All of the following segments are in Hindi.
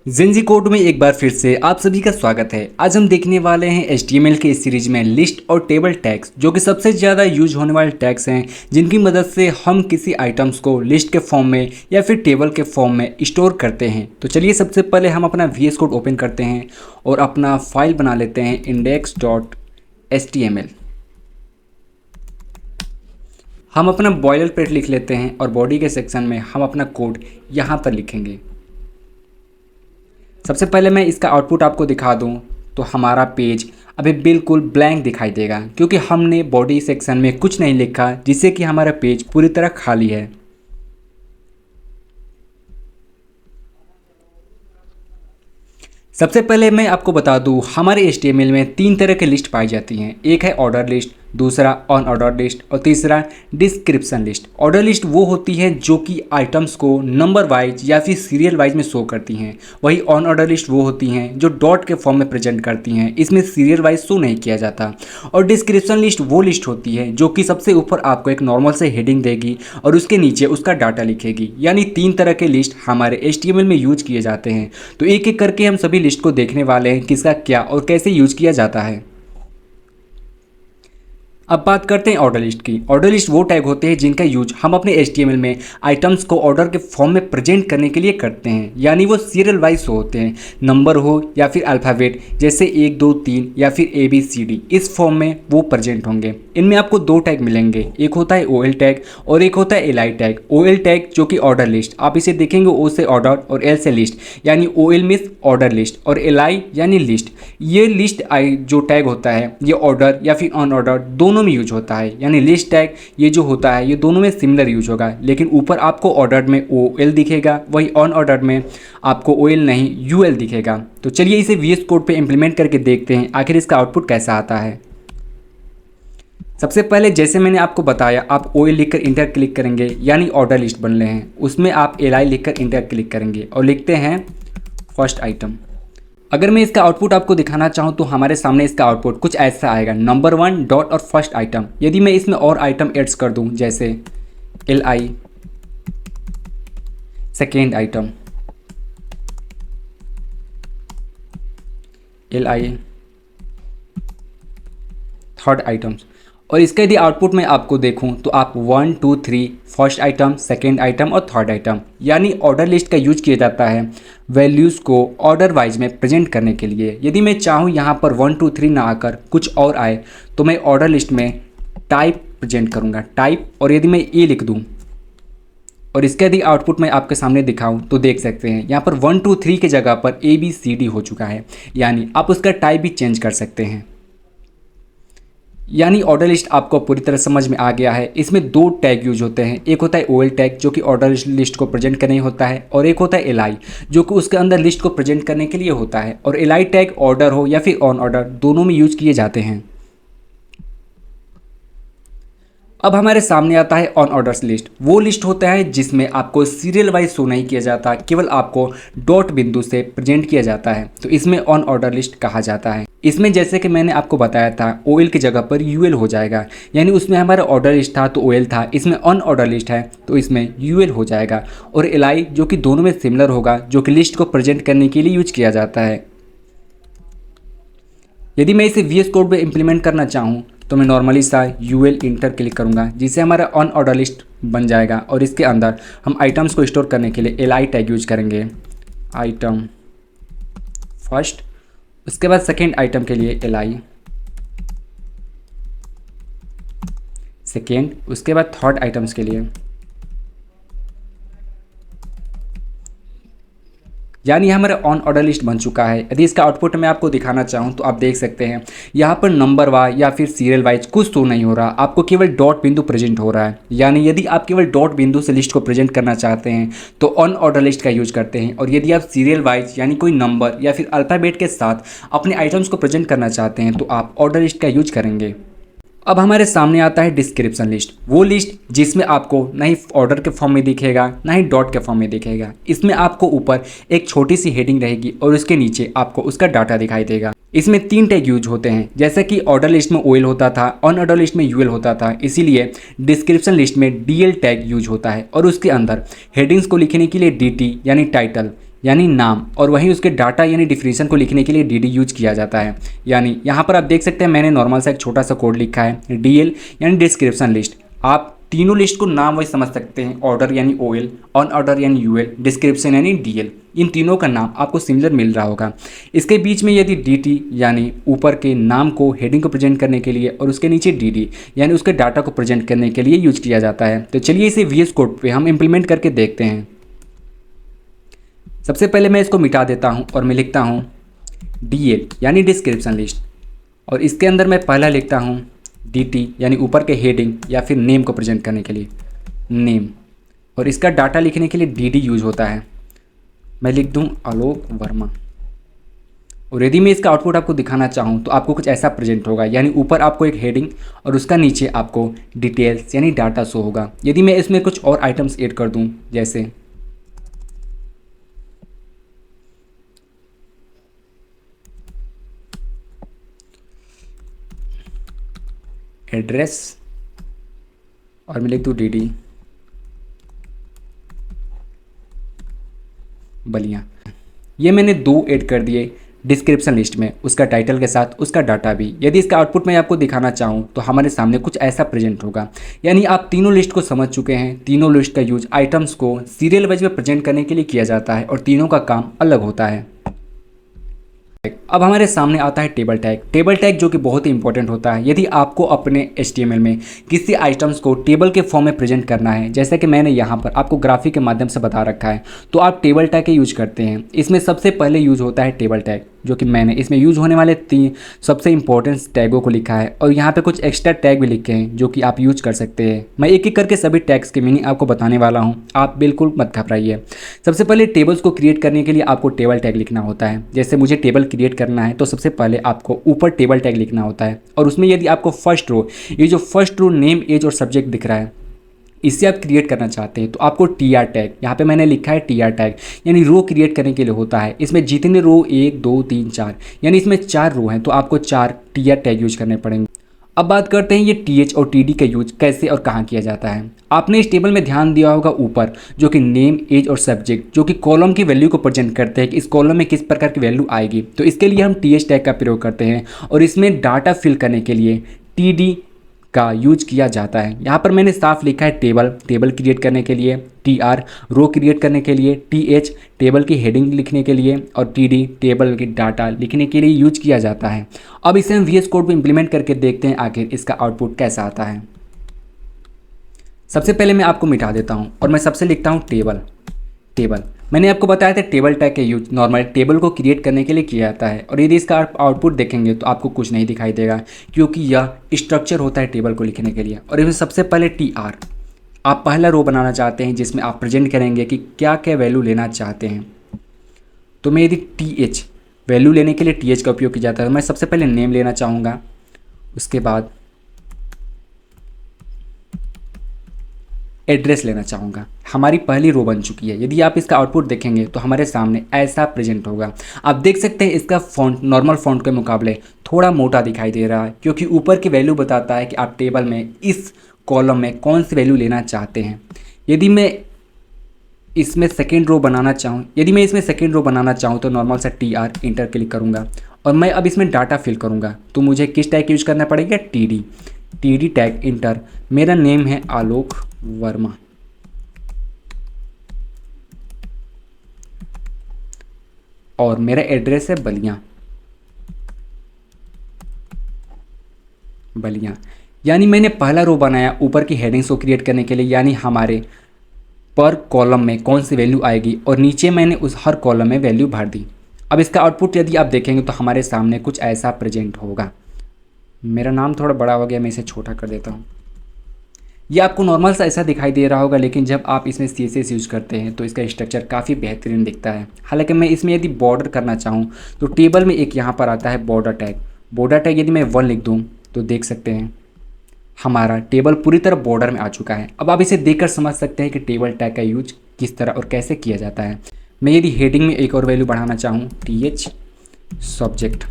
ज़ेनज़ी कोड में एक बार फिर से आप सभी का स्वागत है। आज हम देखने वाले हैं HTML के इस सीरीज में लिस्ट और टेबल टैग्स, जो कि सबसे ज़्यादा यूज होने वाले टैग्स हैं, जिनकी मदद से हम किसी आइटम्स को लिस्ट के फॉर्म में या फिर टेबल के फॉर्म में स्टोर करते हैं। तो चलिए सबसे पहले हम अपना VS कोड ओपन करते हैं और अपना फाइल बना लेते हैं index.html। हम अपना बॉयलरप्लेट लिख लेते हैं और बॉडी के सेक्शन में हम अपना कोड यहाँ पर लिखेंगे। सबसे पहले मैं इसका आउटपुट आपको दिखा दूं तो हमारा पेज अभी बिल्कुल ब्लैंक दिखाई देगा, क्योंकि हमने बॉडी सेक्शन में कुछ नहीं लिखा, जिससे कि हमारा पेज पूरी तरह खाली है। सबसे पहले मैं आपको बता दूं, हमारे HTML में 3 तरह की लिस्ट पाई जाती हैं। एक है ऑर्डर लिस्ट, दूसरा अनऑर्डर लिस्ट और तीसरा डिस्क्रिप्शन लिस्ट। ऑर्डर लिस्ट वो होती है जो कि आइटम्स को नंबर वाइज या फिर सीरियल वाइज में शो करती हैं। वही अनऑर्डर लिस्ट वो होती हैं जो डॉट के फॉर्म में प्रेजेंट करती हैं, इसमें सीरियल वाइज शो नहीं किया जाता। और डिस्क्रिप्शन लिस्ट वो लिस्ट होती है जो कि सबसे ऊपर आपको एक नॉर्मल से हेडिंग देगी और उसके नीचे उसका डाटा लिखेगी। यानी 3 तरह के लिस्ट हमारे HTML में यूज किए जाते हैं। तो एक एक करके हम सभी लिस्ट को देखने वाले हैं किसका क्या और कैसे यूज किया जाता है। अब बात करते हैं ऑर्डर लिस्ट की। ऑर्डर लिस्ट वो टैग होते हैं जिनका यूज हम अपने HTML में आइटम्स को ऑर्डर के फॉर्म में प्रेजेंट करने के लिए करते हैं। यानी वो सीरियल वाइज होते हैं, नंबर हो या फिर अल्फ़ाबेट, जैसे 1 2 3 या फिर ABCD, इस फॉर्म में वो प्रेजेंट होंगे। इनमें आपको 2 टैग मिलेंगे, एक होता है OL टैग और एक होता है LI टैग। OL टैग जो कि ऑर्डर लिस्ट, आप इसे देखेंगे O से ऑर्डर और L से लिस्ट, यानी OL मीन्स ऑर्डर लिस्ट और LI यानी लिस्ट। ये लिस्ट जो टैग होता है ये ऑर्डर या फिर अनऑर्डर दोनों में यूज होता है। यानी लिस्ट टैग ये जो होता है ये दोनों में सिमिलर यूज होगा, लेकिन ऊपर आपको ऑर्डर में OL दिखेगा, वही अनऑर्डर में आपको OL नहीं UL दिखेगा। तो चलिए इसे VS कोड पे इंप्लीमेंट करके देखते हैं आखिर इसका आउटपुट कैसा आता है। सबसे पहले जैसे मैंने आपको बताया, आप OL लिखकर इंटर क्लिक करेंगे यानी ऑर्डर लिस्ट बन रहे हैं। उसमें आप LI लिखकर इंटर क्लिक करेंगे और लिखते हैं फर्स्ट आइटम। अगर मैं इसका आउटपुट आपको दिखाना चाहूँ तो हमारे सामने इसका आउटपुट कुछ ऐसा आएगा, नंबर 1 डॉट और फर्स्ट आइटम। यदि मैं इसमें और आइटम एड्स कर दूँ, जैसे LI second item, LI third items, और इसका यदि आउटपुट मैं आपको देखूं तो आप 1 2 3 फर्स्ट आइटम, सेकेंड आइटम और थर्ड आइटम, यानी ऑर्डर लिस्ट का यूज किया जाता है वैल्यूज़ को ऑर्डर वाइज में प्रेजेंट करने के लिए। यदि मैं चाहूँ यहाँ पर 1 2 3 ना आकर कुछ और आए तो मैं ऑर्डर लिस्ट में टाइप प्रेजेंट करूँगा, टाइप। और यदि मैं ए लिख दूँ और इसका यदि आउटपुट मैं आपके सामने दिखाऊं तो देख सकते हैं यहाँ पर 1 2 3 की जगह पर ABCD हो चुका है, यानी आप उसका टाइप भी चेंज कर सकते हैं। यानी ऑर्डर लिस्ट आपको पूरी तरह समझ में आ गया है। इसमें 2 टैग यूज होते हैं, एक होता है OL टैग जो कि ऑर्डर लिस्ट को प्रेजेंट करने होता है, और एक होता है LI जो कि उसके अंदर लिस्ट को प्रेजेंट करने के लिए होता है। और LI टैग ऑर्डर हो या फिर ऑन ऑर्डर दोनों में यूज किए जाते हैं। अब हमारे सामने आता है अनऑर्डर्स लिस्ट। वो लिस्ट होता है जिसमें आपको सीरियल वाइज शो नहीं किया जाता, केवल आपको डॉट बिंदु से प्रेजेंट किया जाता है, तो इसमें अनऑर्डर लिस्ट कहा जाता है। इसमें जैसे कि मैंने आपको बताया था OL की जगह पर UL हो जाएगा, यानी उसमें हमारा ऑर्डर लिस्ट था तो OL था, इसमें अनऑर्डर लिस्ट है तो इसमें UL हो जाएगा। और LI जो कि दोनों में सिमिलर होगा, जो कि लिस्ट को प्रेजेंट करने के लिए यूज किया जाता है। यदि मैं इसे VS कोड में इंप्लीमेंट करना चाहूँ तो मैं नॉर्मली सा UL इंटर क्लिक करूँगा, जिससे हमारा अनऑर्डर लिस्ट बन जाएगा। और इसके अंदर हम आइटम्स को स्टोर करने के लिए LI टैग यूज करेंगे, आइटम फर्स्ट, उसके बाद सेकेंड आइटम के लिए LI सेकेंड, उसके बाद थर्ड आइटम्स के लिए, यानी हमारा ऑन ऑर्डर लिस्ट बन चुका है। यदि इसका आउटपुट मैं आपको दिखाना चाहूँ तो आप देख सकते हैं यहाँ पर नंबर वाइज या फिर सीरियल वाइज कुछ तो नहीं हो रहा, आपको केवल डॉट बिंदु प्रेजेंट हो रहा है। यानी यदि आप केवल डॉट बिंदु से लिस्ट को प्रेजेंट करना चाहते हैं तो ऑन ऑर्डर लिस्ट का यूज करते हैं, और यदि आप सीरियल वाइज यानी कोई नंबर या फिर अल्फ़ाबेट के साथ अपने आइटम्स को प्रेजेंट करना चाहते हैं तो आप ऑर्डर लिस्ट का यूज करेंगे। अब हमारे सामने आता है डिस्क्रिप्शन लिस्ट, वो लिस्ट जिसमें आपको ना ही ऑर्डर के फॉर्म में दिखेगा ना ही डॉट के फॉर्म में दिखेगा। इसमें आपको ऊपर एक छोटी सी हेडिंग रहेगी और उसके नीचे आपको उसका डाटा दिखाई देगा। इसमें 3 टैग यूज होते हैं, जैसा कि ऑर्डर लिस्ट में ओएल होता था, अनऑर्डर लिस्ट में यूएल होता था, इसीलिए डिस्क्रिप्शन लिस्ट में डीएल टैग यूज होता है और उसके अंदर हेडिंग्स को लिखने के लिए डीटी यानी टाइटल यानी नाम, और वहीं उसके डाटा यानी डिफिनीशन को लिखने के लिए डीडी यूज किया जाता है। यानी यहाँ पर आप देख सकते हैं मैंने नॉर्मल सा एक छोटा सा कोड लिखा है, डीएल यानी डिस्क्रिप्शन लिस्ट। आप तीनों लिस्ट को नाम वही समझ सकते हैं, ऑर्डर यानी ओएल, अनऑर्डर यानी यूएल, डिस्क्रिप्शन यानी डीएल। इन तीनों का नाम आपको सिमिलर मिल रहा होगा। इसके बीच में यदि डीटी यानी ऊपर के नाम को हेडिंग को प्रेजेंट करने के लिए और उसके नीचे डीडी यानी उसके डाटा को प्रेजेंट करने के लिए यूज किया जाता है। तो चलिए इसे वीएस कोड पे हम इम्प्लीमेंट करके देखते हैं। सबसे पहले मैं इसको मिटा देता हूँ और मैं लिखता हूँ डीएल यानी डिस्क्रिप्शन लिस्ट, और इसके अंदर मैं पहला लिखता हूँ डीटी यानी ऊपर के हेडिंग या फिर नेम को प्रेजेंट करने के लिए नेम, और इसका डाटा लिखने के लिए डीडी यूज होता है। मैं लिख दूँ आलोक वर्मा, और यदि मैं इसका आउटपुट आपको दिखाना चाहूँ तो आपको कुछ ऐसा प्रेजेंट होगा, यानी ऊपर आपको एक हेडिंग और उसका नीचे आपको डिटेल्स यानी डाटा शो होगा। यदि मैं इसमें कुछ और आइटम्स ऐड कर दूँ, जैसे एड्रेस और मैं लिख दूँ डीडी बलिया, ये मैंने 2 ऐड कर दिए डिस्क्रिप्शन लिस्ट में, उसका टाइटल के साथ उसका डाटा भी। यदि इसका आउटपुट मैं आपको दिखाना चाहूँ तो हमारे सामने कुछ ऐसा प्रेजेंट होगा। यानी आप तीनों लिस्ट को समझ चुके हैं। तीनों लिस्ट का यूज आइटम्स को सीरियल वाइज में प्रेजेंट करने के लिए किया जाता है और तीनों का काम अलग होता है। अब हमारे सामने आता है टेबल टैग। टेबल टैग जो कि बहुत ही इंपॉर्टेंट होता है यदि आपको अपने HTML में किसी आइटम्स को टेबल के फॉर्म में प्रेजेंट करना है, जैसे कि मैंने यहाँ पर आपको ग्राफिक के माध्यम से बता रखा है, तो आप टेबल टैग का यूज करते हैं। इसमें सबसे पहले यूज होता है टेबल टैग, जो कि मैंने इसमें यूज होने वाले 3 सबसे इंपॉर्टेंट टैगों को लिखा है, और यहाँ पे कुछ एक्स्ट्रा टैग भी लिखे हैं जो कि आप यूज कर सकते हैं। मैं एक एक करके सभी टैग्स के मीनिंग आपको बताने वाला हूँ, आप बिल्कुल मत घबराइए। सबसे पहले टेबल्स को क्रिएट करने के लिए आपको टेबल टैग लिखना होता है। जैसे मुझे टेबल क्रिएट करना है तो सबसे पहले आपको ऊपर टेबल टैग लिखना होता है, और उसमें यदि आपको फर्स्ट रो, ये जो फर्स्ट रो नेम एज और सब्जेक्ट दिख रहा है, इससे आप क्रिएट करना चाहते हैं तो आपको टीआर टैग, यहाँ पे मैंने लिखा है टीआर टैग, यानी रो क्रिएट करने के लिए होता है। इसमें जितने रो 1 2 3 4 यानी इसमें 4 रो हैं, तो आपको 4 टीआर टैग यूज करने पड़ेंगे। अब बात करते हैं ये टीएच और टीडी का यूज कैसे और कहाँ किया जाता है। आपने इस टेबल में ध्यान दिया होगा ऊपर जो कि नेम एज और सब्जेक्ट जो कि कॉलम की वैल्यू को प्रेजेंट करते हैं कि इस कॉलम में किस प्रकार की वैल्यू आएगी, तो इसके लिए हम टीएच टैग का प्रयोग करते हैं, और इसमें डाटा फिल करने के लिए टीडी का यूज किया जाता है। यहाँ पर मैंने साफ लिखा है टेबल क्रिएट करने के लिए, टीआर रो क्रिएट करने के लिए, टीएच टेबल की हेडिंग लिखने के लिए, और टीडी टेबल की डाटा लिखने के लिए यूज किया जाता है। अब इसे हम वीएस कोड में इंप्लीमेंट करके देखते हैं आखिर इसका आउटपुट कैसा आता है। सबसे पहले मैं आपको मिटा देता हूँ और मैं सबसे लिखता हूँ टेबल। मैंने आपको बताया था टेबल टैग का यूज नॉर्मल टेबल को क्रिएट करने के लिए किया जाता है, और यदि इसका आउटपुट देखेंगे तो आपको कुछ नहीं दिखाई देगा, क्योंकि यह स्ट्रक्चर होता है टेबल को लिखने के लिए। और इसमें सबसे पहले टीआर, आप पहला रो बनाना चाहते हैं जिसमें आप प्रेजेंट करेंगे कि क्या क्या वैल्यू लेना चाहते हैं। तो मैं यदि टीएच वैल्यू लेने के लिए टीएच का उपयोग किया जाता है, तो मैं सबसे पहले नेम लेना चाहूँगा, उसके बाद एड्रेस लेना चाहूँगा। हमारी पहली रो बन चुकी है। यदि आप इसका आउटपुट देखेंगे तो हमारे सामने ऐसा प्रेजेंट होगा। आप देख सकते हैं इसका फॉन्ट नॉर्मल फॉन्ट के मुकाबले थोड़ा मोटा दिखाई दे रहा है, क्योंकि ऊपर की वैल्यू बताता है कि आप टेबल में इस कॉलम में कौन सी वैल्यू लेना चाहते हैं। यदि मैं इसमें सेकेंड रो बनाना चाहूँ तो नॉर्मल सा टीआर इंटर क्लिक करूँगा, और मैं अब इसमें डाटा फिल करूँगा। तो मुझे किस टैग यूज करना पड़ेगा, टीडी टैग इंटर। मेरा नेम है आलोक वर्मा, और मेरा एड्रेस है बलिया। यानी मैंने पहला रो बनाया ऊपर की हेडिंग्स को क्रिएट करने के लिए, यानी हमारे पर कॉलम में कौन सी वैल्यू आएगी, और नीचे मैंने उस हर कॉलम में वैल्यू भर दी। अब इसका आउटपुट यदि आप देखेंगे तो हमारे सामने कुछ ऐसा प्रेजेंट होगा। मेरा नाम थोड़ा बड़ा हो गया, मैं इसे छोटा कर देता हूँ। ये आपको नॉर्मल सा ऐसा दिखाई दे रहा होगा, लेकिन जब आप इसमें CSS यूज़ करते हैं तो इसका स्ट्रक्चर काफ़ी बेहतरीन दिखता है। हालांकि मैं इसमें यदि बॉर्डर करना चाहूँ तो टेबल में एक यहाँ पर आता है बॉर्डर टैग। यदि मैं 1 लिख दूँ तो देख सकते हैं हमारा टेबल पूरी तरह बॉर्डर में आ चुका है। अब आप इसे देखकर समझ सकते हैं कि टेबल टैग का यूज किस तरह और कैसे किया जाता है। मैं यदि हेडिंग में एक और वैल्यू बढ़ाना चाहूँ, TH सब्जेक्ट,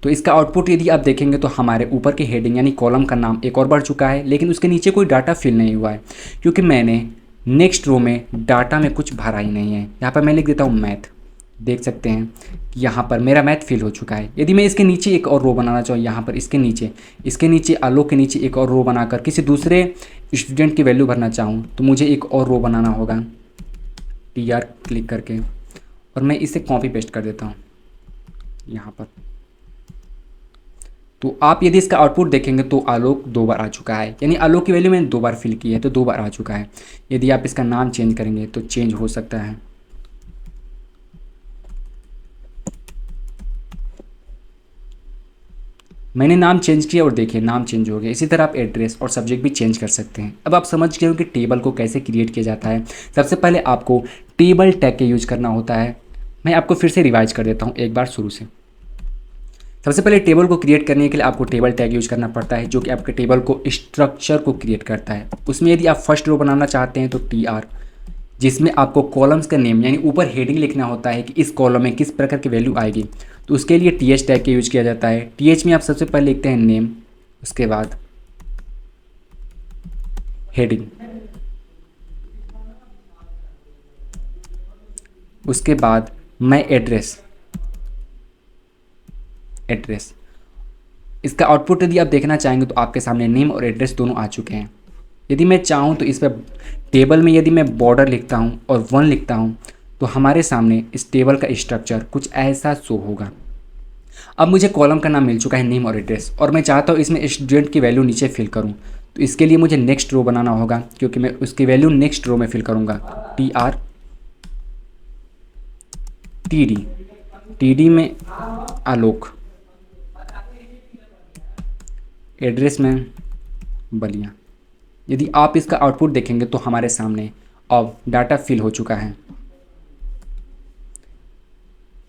तो इसका आउटपुट यदि आप देखेंगे तो हमारे ऊपर के हेडिंग यानी कॉलम का नाम एक और बढ़ चुका है, लेकिन उसके नीचे कोई डाटा फिल नहीं हुआ है क्योंकि मैंने नेक्स्ट रो में डाटा में कुछ भरा ही नहीं है। यहाँ पर मैं लिख देता हूँ मैथ। देख सकते हैं कि यहाँ पर मेरा मैथ फिल हो चुका है। यदि मैं इसके नीचे एक और रो बनाना चाहूँ, यहाँ पर इसके नीचे आलोक के नीचे एक और रो बनाकर किसी दूसरे स्टूडेंट की वैल्यू भरना चाहूँ तो मुझे एक और रो बनाना होगा TR क्लिक करके, और मैं इसे कॉपी पेस्ट कर देता हूँ यहाँ पर। तो आप यदि इसका आउटपुट देखेंगे तो आलोक 2 बार आ चुका है, यानी आलोक की वैल्यू मैंने 2 बार फिल की है तो 2 बार आ चुका है। यदि आप इसका नाम चेंज करेंगे तो चेंज हो सकता है। मैंने नाम चेंज किया और देखिए नाम चेंज हो गया। इसी तरह आप एड्रेस और सब्जेक्ट भी चेंज कर सकते हैं। अब आप समझ गए हो कि टेबल को कैसे क्रिएट किया जाता है। सबसे पहले आपको टेबल टैग के यूज करना होता है। मैं आपको फिर से रिवाइज कर देता हूँ एक बार शुरू से। सबसे पहले टेबल को क्रिएट करने के लिए आपको टेबल टैग यूज करना पड़ता है, जो कि आपके टेबल को स्ट्रक्चर को क्रिएट करता है। उसमें यदि आप फर्स्ट रो बनाना चाहते हैं तो TR, जिसमें आपको कॉलम्स का नेम यानी ऊपर हेडिंग लिखना होता है कि इस कॉलम में किस प्रकार की वैल्यू आएगी, तो उसके लिए TH टैग का यूज किया जाता है। TH में आप सबसे पहले लिखते हैं नेम, उसके बाद हेडिंग, उसके बाद मैं एड्रेस। इसका आउटपुट यदि आप देखना चाहेंगे तो आपके सामने नेम और एड्रेस दोनों आ चुके हैं। यदि मैं चाहूँ तो इस पर टेबल में यदि मैं बॉर्डर लिखता हूँ और 1 लिखता हूँ तो हमारे सामने इस टेबल का स्ट्रक्चर कुछ ऐसा शो होगा। अब मुझे कॉलम का नाम मिल चुका है नेम और एड्रेस, और मैं चाहता हूँ इसमें स्टूडेंट की वैल्यू नीचे फिल करूँ, तो इसके लिए मुझे नेक्स्ट रो बनाना होगा, क्योंकि मैं उसकी वैल्यू नेक्स्ट रो में फिल करूँगा। TR TD में आलोक, एड्रेस में बलिया। यदि आप इसका आउटपुट देखेंगे तो हमारे सामने अब डाटा फिल हो चुका है।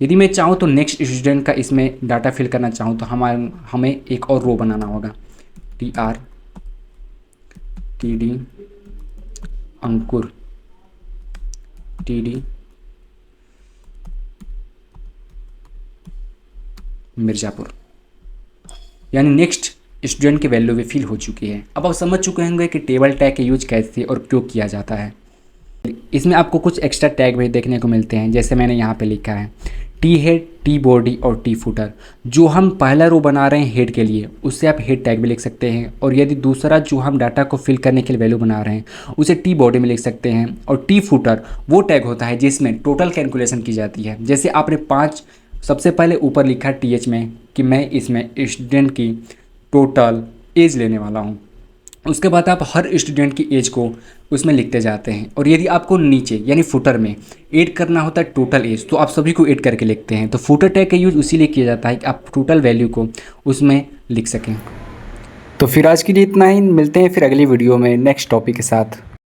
यदि मैं चाहूँ तो नेक्स्ट स्टूडेंट का इसमें डाटा फिल करना चाहूँ तो हमें एक और रो बनाना होगा। TR TD अंकुर TD मिर्ज़ापुर, यानी नेक्स्ट स्टूडेंट की वैल्यू भी फिल हो चुकी है। अब आप समझ चुके होंगे कि टेबल टैग का यूज कैसे और क्यों किया जाता है। इसमें आपको कुछ एक्स्ट्रा टैग भी देखने को मिलते हैं, जैसे मैंने यहाँ पे लिखा है T हेड, T बॉडी और T फुटर। जो हम पहला रो बना रहे हैं हेड के लिए, उससे आप हेड टैग भी लिख सकते हैं, और यदि दूसरा जो हम डाटा को फिल करने के लिए वैल्यू बना रहे हैं उसे T बॉडी में लिख सकते हैं। और T फुटर वो टैग होता है जिसमें टोटल कैलकुलेशन की जाती है। जैसे आपने 5 सबसे पहले ऊपर लिखा TH में कि मैं इसमें स्टूडेंट की टोटल एज लेने वाला हूँ, उसके बाद आप हर स्टूडेंट की एज को उसमें लिखते जाते हैं। और यदि आपको नीचे यानी फुटर में ऐड करना होता है टोटल एज, तो आप सभी को ऐड करके लिखते हैं। तो फुटर टैग का यूज़ उसी लिए किया जाता है कि आप टोटल वैल्यू को उसमें लिख सकें। तो फिर आज के लिए इतना ही, मिलते हैं फिर अगली वीडियो में नेक्स्ट टॉपिक के साथ।